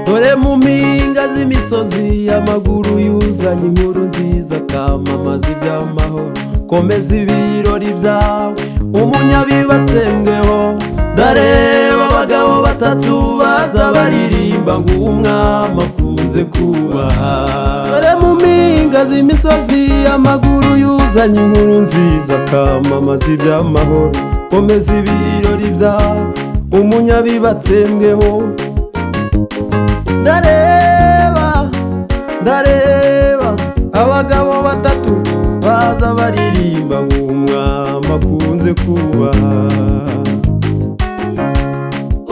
dore mu mpinga z'imisozi amaguru yuzanye inkuru nziza kamamaza iby'amahoro komeza ibirori byawe umunyabibatsembweho ndareba abagabo batatu baza baririmba ngo umwami akunze kubaha dore mu mpinga z'imisozi amaguru yuzanye inkuru nziza kamamaza iby'amahoro komeza ibirori byawe umunyabibatsembweho ndareba abagabo batatu baza baririmba ngo umwami akunze kubaha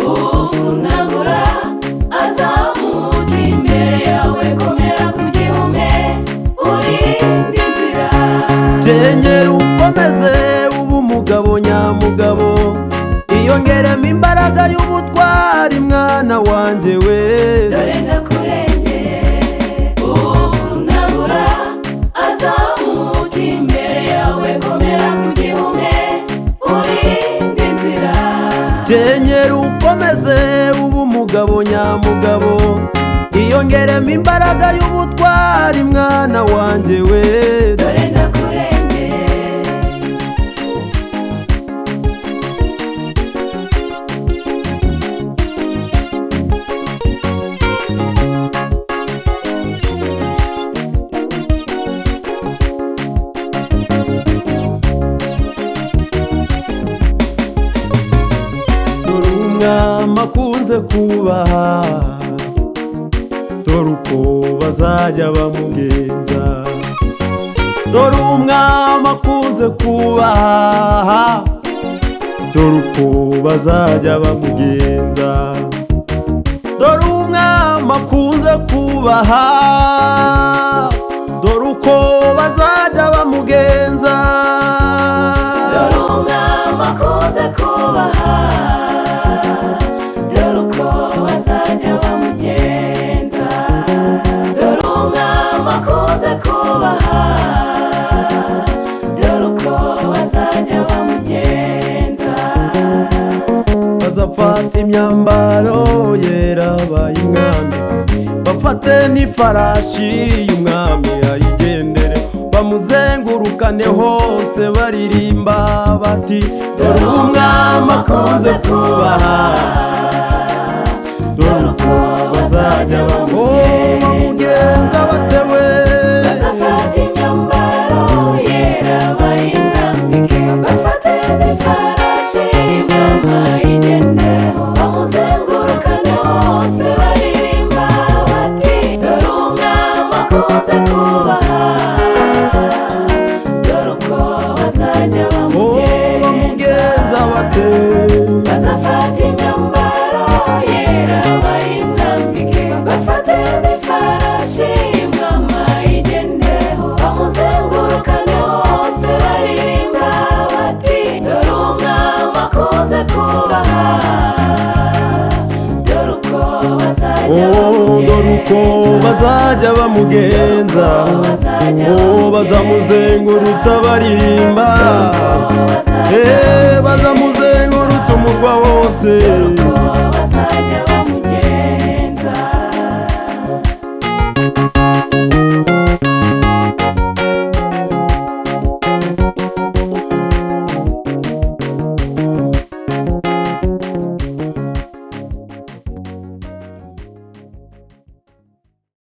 uvunagura azamuka imbere yawe komera ku gihome urinde inzira kenyera ukomeze uba umugabo nyamugabo iyongeremo imbaraga y'ubutwari mwana wanjye we dore ndakurengeye uvunagura azamuka imbere yawe komera ku gihome urinde inzira kenyera ukomeze uba umugabo nyamugabo iyongeremo imbaraga y'ubutwari mwana wanjye we dore ndakurengeye umwami akunze kubaha dore uko bazajya bamugenza dore umwami akunze kubaha dore uko bazajya bamugenza dore umwami akunze kubaha dore uko bazajya bamugenza dore umwami akunze kubaha dore uko bazajya bamugenza dore umwami akunze kubaha dore uko bazajya bamugenza bazafata imyambaro yera bayimwami bafate n'ifarashi y'umwami ayigendere bamuzengurukane hose baririmba bati dore umwami akunze kubaha dore uko bazajya bamugenza batewe bazafata imyambaro yera bayimwambike bafate n'ifarashi y'umwami ayigendereho bamuzengurukane hose baririmba bati dore umwami akunze kubaha dore uko bazajya bamugenza bate bazafata imyambaro yera bayimwambike bafate n'ifarashi y'umwami ayigendereho bamuzengurukane hose baririmba bati dore umwami akunze kubaha dore uko bazajya bamugenza bazamuzengurutsa baririmba bazamuzengurutsa umurwa wose